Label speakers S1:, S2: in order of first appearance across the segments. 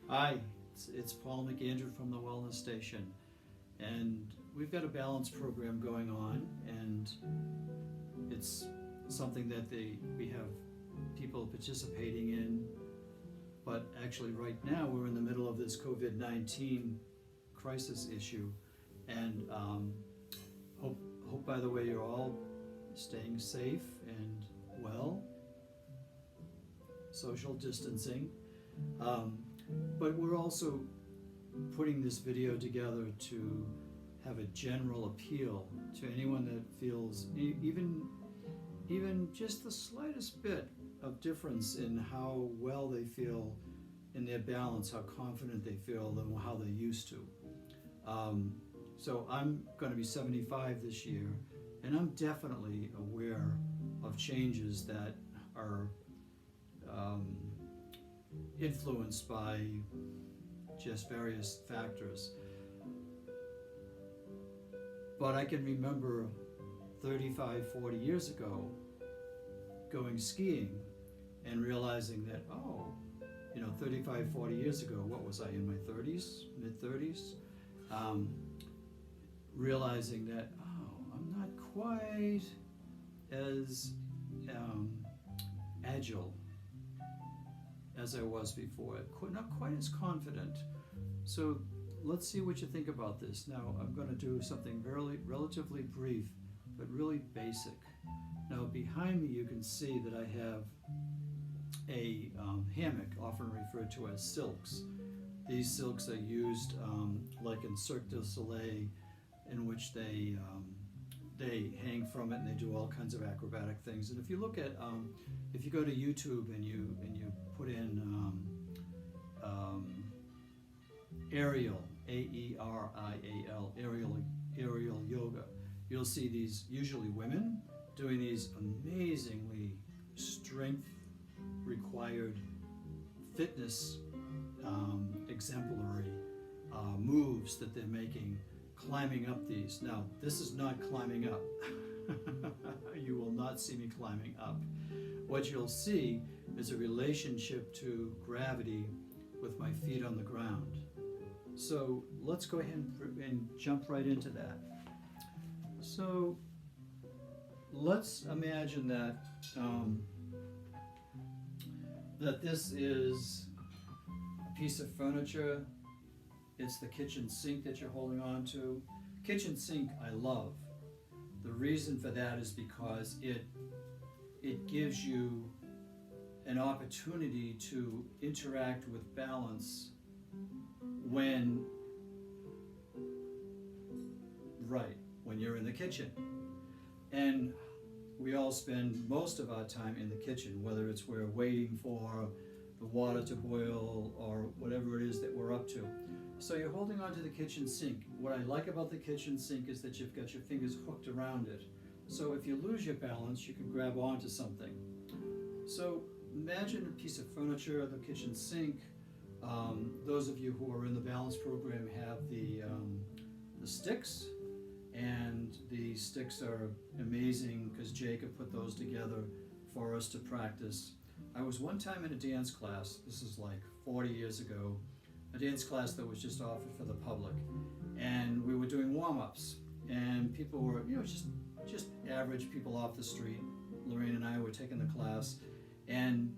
S1: Hi, it's Paul Mcandrew from the Wellness Station, and we've got a balance program going on, and it's something that we have people participating in, but actually right now we're in the middle of this COVID-19 crisis issue, and hope by the way you're all staying safe and well, social distancing. But we're also putting this video together to have a general appeal to anyone that feels even just the slightest bit of difference in how well they feel in their balance, how confident they feel than how they used to. So I'm going to be 75 this year, and I'm definitely aware of changes that are influenced by just various factors. But I can remember 35, 40 years ago going skiing and realizing that, 35, 40 years ago, what was I, in my 30s, mid-30s? Realizing that, I'm not quite as agile as I was before, not quite as confident. So let's see what you think about this. Now I'm going to do something relatively brief, but really basic. Now behind me you can see that I have a hammock, often referred to as silks. These silks are used like in Cirque du Soleil, in which they hang from it and they do all kinds of acrobatic things. And if you look at, if you go to YouTube and you put in aerial, A-E-R-I-A-L, aerial yoga, you'll see these, usually women, doing these amazingly strength-required fitness exemplary moves that they're making, climbing up these. Now, this is not climbing up. You will not see me climbing up. What you'll see is a relationship to gravity with my feet on the ground. So let's go ahead and jump right into that. So let's imagine that that this is a piece of furniture. It's the kitchen sink that you're holding on to. Kitchen sink I love. The reason for that is because it gives you an opportunity to interact with balance when you're in the kitchen. And we all spend most of our time in the kitchen, whether it's we're waiting for the water to boil or whatever it is that we're up to. So you're holding onto the kitchen sink. What I like about the kitchen sink is that you've got your fingers hooked around it. So if you lose your balance, you can grab onto something. So imagine a piece of furniture, the kitchen sink. Those of you who are in the balance program have the sticks, and the sticks are amazing because Jacob put those together for us to practice. I was one time in a dance class, this is like 40 years ago, a dance class that was just offered for the public, and we were doing warm-ups, and people were, just average people off the street. Lorraine and I were taking the class, and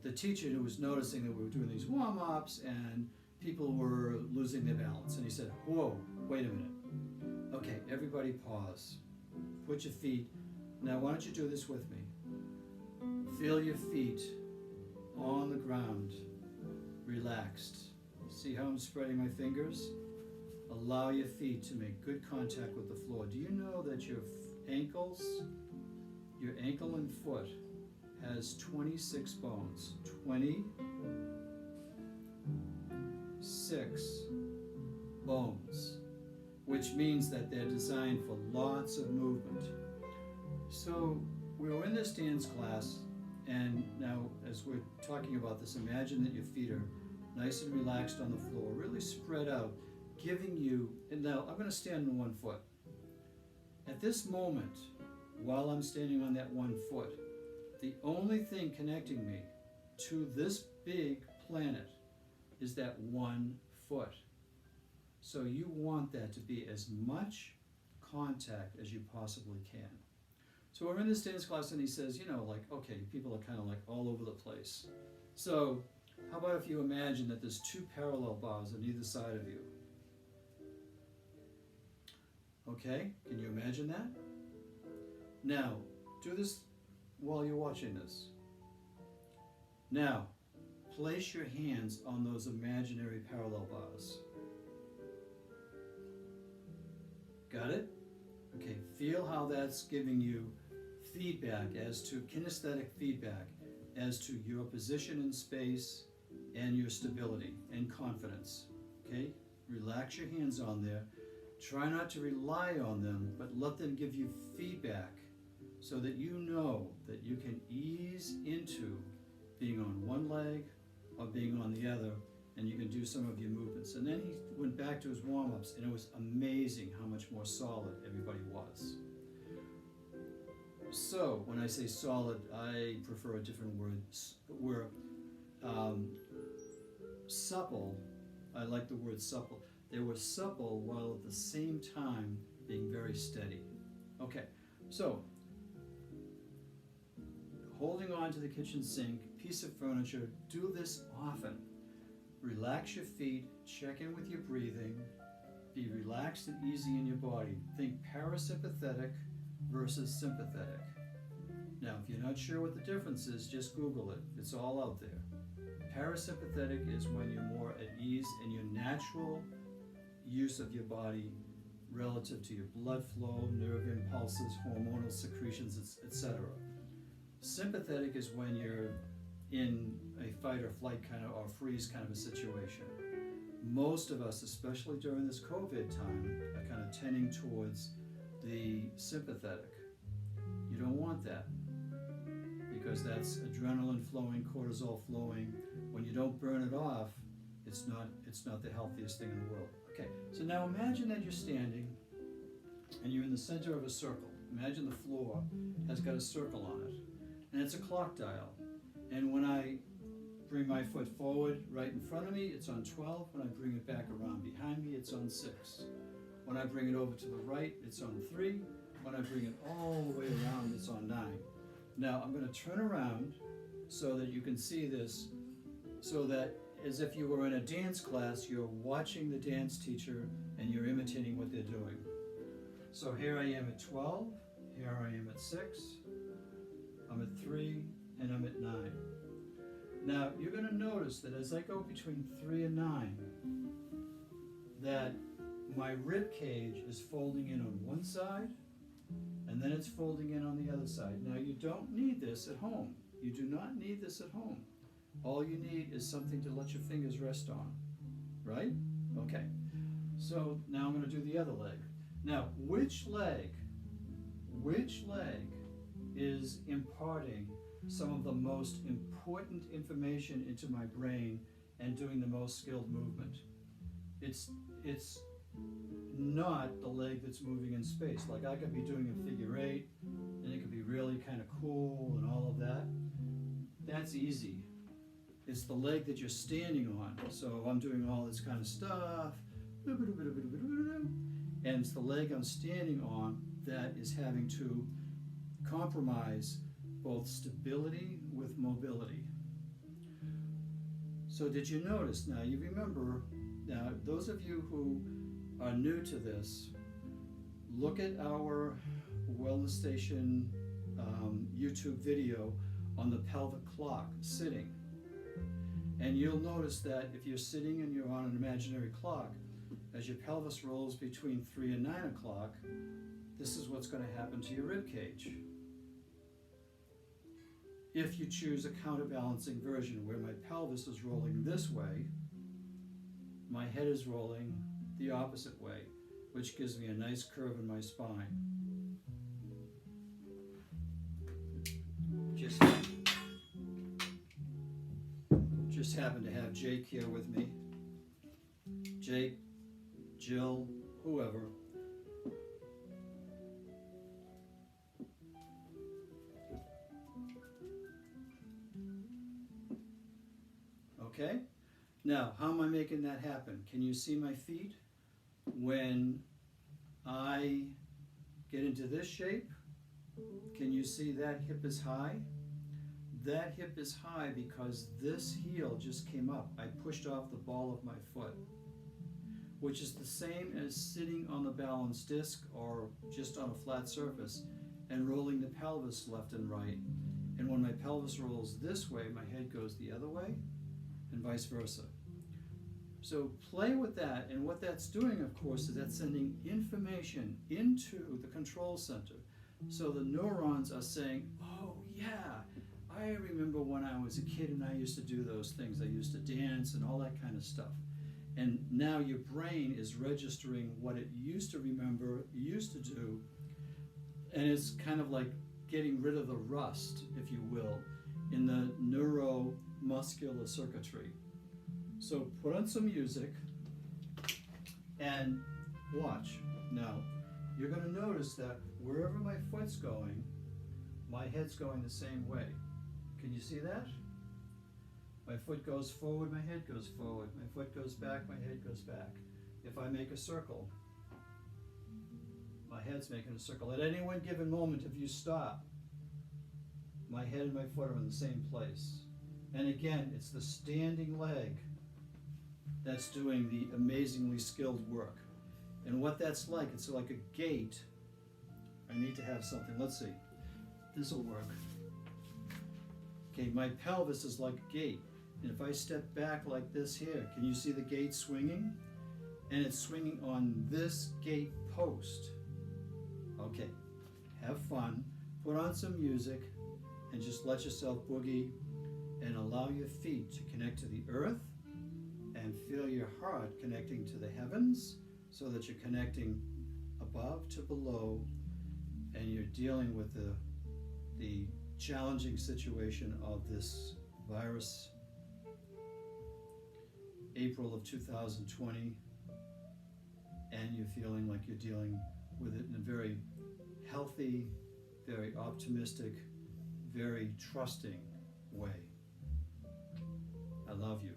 S1: the teacher who was noticing that we were doing these warm-ups and people were losing their balance, and he said, "Whoa, wait a minute. Okay, everybody pause. Put your feet, now why don't you do this with me? Feel your feet on the ground, relaxed. See how I'm spreading my fingers? Allow your feet to make good contact with the floor. Do you know that your ankle and foot has 26 bones? 26 bones, which means that they're designed for lots of movement. So we were in this dance class, and now as we're talking about this, imagine that your feet are nice and relaxed on the floor, really spread out, giving you, and now I'm going to stand on one foot. At this moment, while I'm standing on that one foot, the only thing connecting me to this big planet is that 1 foot. So you want that to be as much contact as you possibly can. So we're in this dance class and he says, you know, like, okay, people are kind of like all over the place. So how about if you imagine that there's 2 parallel bars on either side of you? Okay, can you imagine that? Now, do this while you're watching this. Now, place your hands on those imaginary parallel bars. Got it? Okay, feel how that's giving you feedback as to kinesthetic feedback as to your position in space and your stability and confidence. Okay, relax your hands on there. Try not to rely on them, but let them give you feedback so that you know that you can ease into being on one leg or being on the other, and you can do some of your movements. And then he went back to his warm-ups, and it was amazing how much more solid everybody was. So when I say solid, I prefer a different word. We're supple. I like the word supple. They were supple while at the same time being very steady. Okay, so holding on to the kitchen sink, piece of furniture, do this often. Relax your feet, check in with your breathing, be relaxed and easy in your body. Think parasympathetic versus sympathetic. Now, if you're not sure what the difference is, just Google it. It's all out there. Parasympathetic is when you're more at ease in your natural use of your body relative to your blood flow, nerve impulses, hormonal secretions, etc. Sympathetic is when you're in a fight or flight kind of, or freeze kind of a situation. Most of us, especially during this COVID time, are kind of tending towards the sympathetic. You don't want that, because that's adrenaline flowing, cortisol flowing. When you don't burn it off, it's not the healthiest thing in the world. Okay, so now imagine that you're standing and you're in the center of a circle. Imagine the floor has got a circle on it, and it's a clock dial. And when I bring my foot forward right in front of me, it's on 12. When I bring it back around behind me, it's on 6. When I bring it over to the right, it's on 3. When I bring it all the way around, it's on 9. Now I'm going to turn around so that you can see this, so that as if you were in a dance class, you're watching the dance teacher and you're imitating what they're doing. So here I am at 12, here I am at 6, I'm at 3, and I'm at 9. Now you're going to notice that as I go between 3 and 9, that my rib cage is folding in on one side, and then it's folding in on the other side. Now you don't need this at home. You do not need this at home. All you need is something to let your fingers rest on, right? Okay, so now I'm going to do the other leg. Now, which leg is imparting some of the most important information into my brain and doing the most skilled movement? It's not the leg that's moving in space. Like I could be doing a figure 8 and it could be really kind of cool and all of that. That's easy. It's the leg that you're standing on. So I'm doing all this kind of stuff, and it's the leg I'm standing on that is having to compromise both stability with mobility. So did you notice? Now you remember, now those of you who are new to this, look at our Wellness Station YouTube video on the pelvic clock, sitting. And you'll notice that if you're sitting and you're on an imaginary clock, as your pelvis rolls between 3 and 9 o'clock, this is what's going to happen to your rib cage. If you choose a counterbalancing version where my pelvis is rolling this way, my head is rolling the opposite way, which gives me a nice curve in my spine. Just happen to have Jake here with me. Jake, Jill, whoever. Okay, Now, how am I making that happen? Can you see my feet? When I get into this shape, can you see that hip is high? That hip is high because this heel just came up. I pushed off the ball of my foot, which is the same as sitting on the balance disc or just on a flat surface and rolling the pelvis left and right. And when my pelvis rolls this way, my head goes the other way, and vice versa. So play with that, and what that's doing, of course, is that's sending information into the control center. So the neurons are saying, oh yeah, I remember when I was a kid and I used to do those things. I used to dance and all that kind of stuff. And now your brain is registering what it used to remember, used to do, and it's kind of like getting rid of the rust, if you will, in the neuromuscular circuitry. So put on some music and watch. Now, you're going to notice that wherever my foot's going, my head's going the same way. Can you see that? My foot goes forward, my head goes forward. My foot goes back, my head goes back. If I make a circle, my head's making a circle. At any one given moment, if you stop, my head and my foot are in the same place. And again, it's the standing leg that's doing the amazingly skilled work. And what that's like, it's like a gate. I need to have something. Let's see. This will work. Okay, my pelvis is like a gate. And if I step back like this here, can you see the gate swinging? And it's swinging on this gate post. Okay, have fun, put on some music, and just let yourself boogie and allow your feet to connect to the earth and feel your heart connecting to the heavens so that you're connecting above to below and you're dealing with the challenging situation of this virus. April of 2020, and you're feeling like you're dealing with it in a very healthy, very optimistic, very trusting way. I love you.